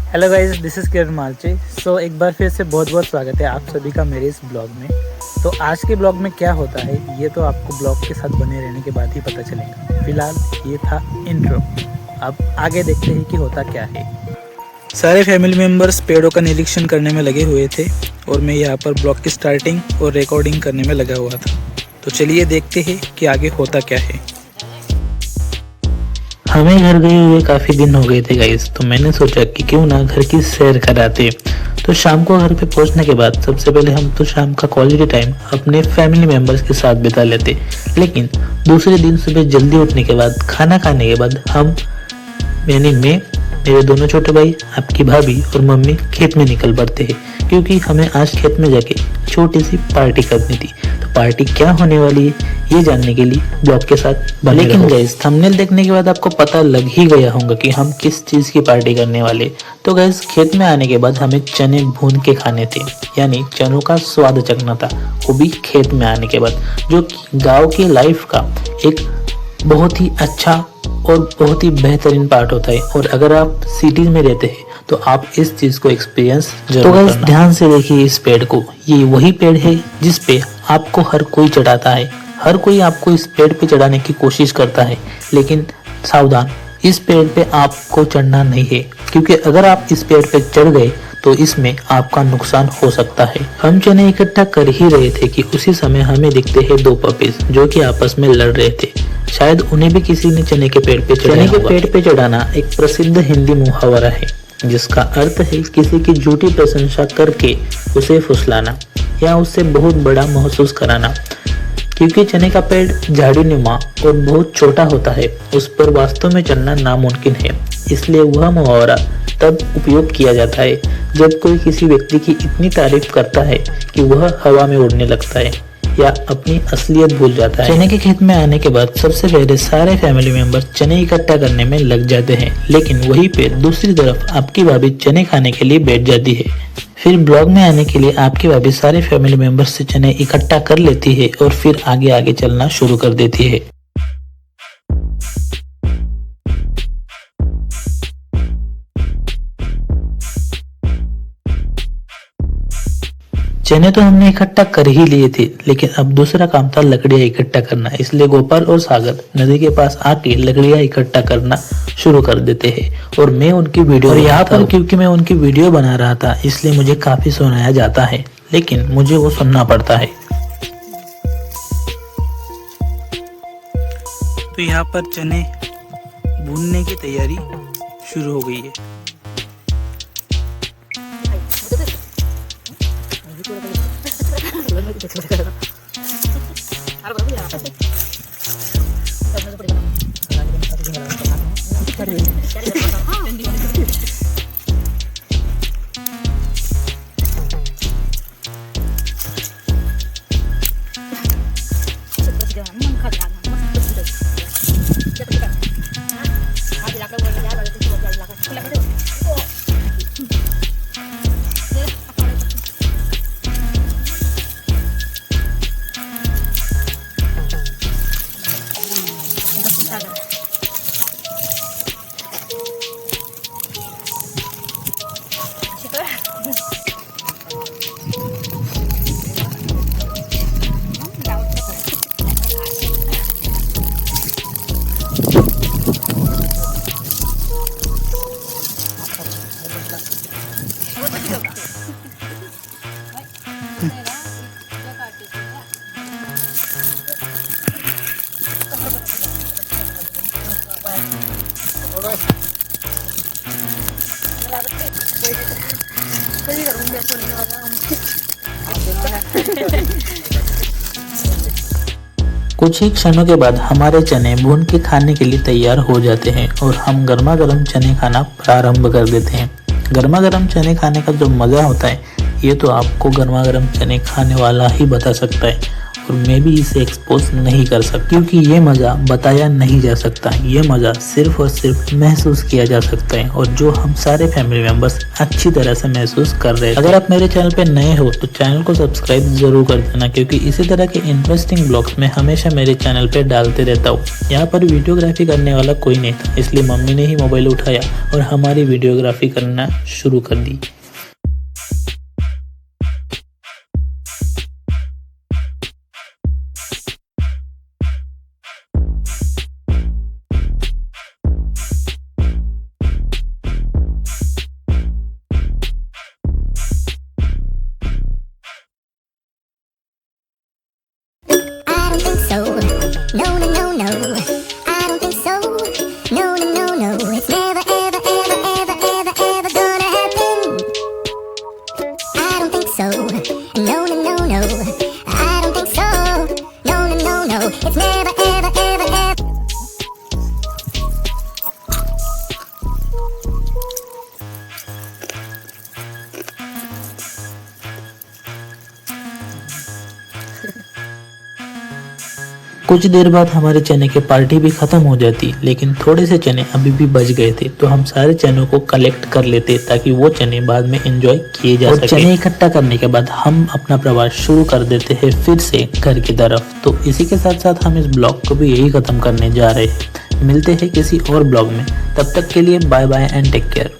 Hello guys, this is किरण मालचे। सो एक बार फिर से बहुत बहुत स्वागत है आप सभी का मेरे इस ब्लॉग में। तो आज के ब्लॉग में क्या होता है ये तो आपको ब्लॉग के साथ बने रहने के बाद ही पता चलेगा। फिलहाल ये था इंट्रो, अब आगे देखते हैं कि होता क्या है। सारे फैमिली मेम्बर्स पेड़ों का निरीक्षण करने में लगे हुए थे और मैं यहाँ पर ब्लॉग की स्टार्टिंग और रिकॉर्डिंग करने में लगा हुआ था। तो चलिए देखते हैं कि आगे होता क्या है। हमें घर गए हुए काफ़ी दिन हो गए थे गाइस, तो मैंने सोचा कि क्यों ना घर की सैर कराते। तो शाम को घर पे पहुंचने के बाद सबसे पहले हम तो शाम का क्वालिटी टाइम अपने फैमिली मेंबर्स के साथ बिता लेते, लेकिन दूसरे दिन सुबह जल्दी उठने के बाद खाना खाने के बाद हम यानी मैं, मेरे दोनों छोटे भाई, आपकी भाभी और मम्मी खेत में निकल पड़ते हैं, क्योंकि हमें आज खेत में जाके छोटी सी पार्टी करनी थी। तो पार्टी क्या होने वाली है ये जानने के लिए ब्लॉग के साथ बने रहो। लेकिन गाइस, थंबनेल देखने के बाद आपको पता लग ही गया होगा कि हम किस चीज़ की पार्टी करने वाले। तो गाइस, खेत में आने के बाद हमें चने भून के खाने थे, यानी चनों का स्वाद चखना था, वो भी खेत में आने के बाद, जो कि गाँव की लाइफ का एक बहुत ही अच्छा और बहुत ही बेहतरीन पार्ट होता है। और अगर आप सिटीज में रहते हैं तो आप इस चीज को एक्सपीरियंस जरूर करना। तो ध्यान से देखिए इस पेड़ को, ये वही पेड़ है जिस पे आपको हर कोई चढ़ाता है। हर कोई आपको इस पेड़ पे चढ़ाने की कोशिश करता है, लेकिन सावधान, इस पेड़ पे आपको चढ़ना नहीं है, क्योंकि अगर आप इस पेड़ पे चढ़ गए तो इसमें आपका नुकसान हो सकता है। हम चने इकट्ठा कर ही रहे थे कि उसी समय हमें दिखते हैं दो पपीज जो कि आपस में लड़ रहे थे। शायद उन्हें भी किसी ने चने के पेड़ पे चने के पेड़ पे चढ़ाना एक प्रसिद्ध हिंदी मुहावरा है, जिसका अर्थ है किसी की झूठी प्रशंसा करके उसे फुसलाना या उससे बहुत बड़ा महसूस कराना। क्योंकि चने का पेड़ झाड़ीनुमा और बहुत छोटा होता है, उस पर वास्तव में चढ़ना नामुमकिन है। इसलिए वह मुहावरा तब उपयोग किया जाता है जब कोई किसी व्यक्ति की इतनी तारीफ करता है कि वह हवा में उड़ने लगता है या अपनी असलियत भूल जाता है। चने के खेत में आने के बाद सबसे पहले सारे फैमिली मेंबर चने इकट्ठा करने में लग जाते हैं, लेकिन वहीं पे दूसरी तरफ आपकी भाभी चने खाने के लिए बैठ जाती है। फिर ब्लॉग में आने के लिए आपकी भाभी सारे फैमिली मेंबर्स से चने इकट्ठा कर लेती है और फिर आगे आगे चलना शुरू कर देती है। चने तो हमने इकट्ठा कर ही लिए थे, लेकिन अब दूसरा काम था लकड़ियाँ इकट्ठा करना। इसलिए गोपाल और सागर नदी के पास आके लकड़ियाँ इकट्ठा करना शुरू कर देते हैं और मैं उनकी वीडियो, और यहाँ पर क्योंकि मैं उनकी वीडियो बना रहा था इसलिए मुझे काफी सुनाया जाता है, लेकिन मुझे वो सुनना पड़ता है। तो यहाँ पर चने भूनने की तैयारी शुरू हो गई है। कुछ ही क्षणों के बाद हमारे चने भून के खाने के लिए तैयार हो जाते हैं और हम गर्मा गर्म चने खाना प्रारंभ कर देते हैं। गर्मा गर्म चने खाने का जो मज़ा होता है ये तो आपको गर्मा गर्म चने खाने वाला ही बता सकता है। और मैं भी इसे एक्सपोज नहीं कर सकता, क्योंकि ये मजा बताया नहीं जा सकता। ये मजा सिर्फ और सिर्फ महसूस किया जा सकता है, और जो हम सारे फैमिली मेंबर्स अच्छी तरह से महसूस कर रहे हैं। अगर आप मेरे चैनल पे नए हो तो चैनल को सब्सक्राइब जरूर कर देना, क्योंकि इसी तरह के इंटरेस्टिंग ब्लॉग्स मैं हमेशा मेरे चैनल पे डालते रहता हूँ। यहाँ पर वीडियोग्राफी करने वाला कोई नहीं था, इसलिए मम्मी ने ही मोबाइल उठाया और हमारी वीडियोग्राफी करना शुरू कर दी। So, no, no, no, no, I don't think so. No, no, no, no, it's never, ever, ever, ever, ever, ever gonna happen. I don't think so. No, no, no, no, I don't think so. No, no, no, no, it's never, ever, ever, ever. कुछ देर बाद हमारे चने की party भी खत्म हो जाती, लेकिन थोड़े से चने अभी भी बच गए थे, तो हम सारे चनों को कलेक्ट कर लेते ताकि वो चने बाद में एंजॉय किए जा सके। चने इकट्ठा करने के बाद हम अपना प्रवास शुरू कर देते हैं फिर से घर की तरफ। तो इसी के साथ साथ हम इस ब्लॉग को भी यही खत्म करने जा रहे हैं। मिलते हैं किसी और ब्लॉग में, तब तक के लिए bye bye and take care.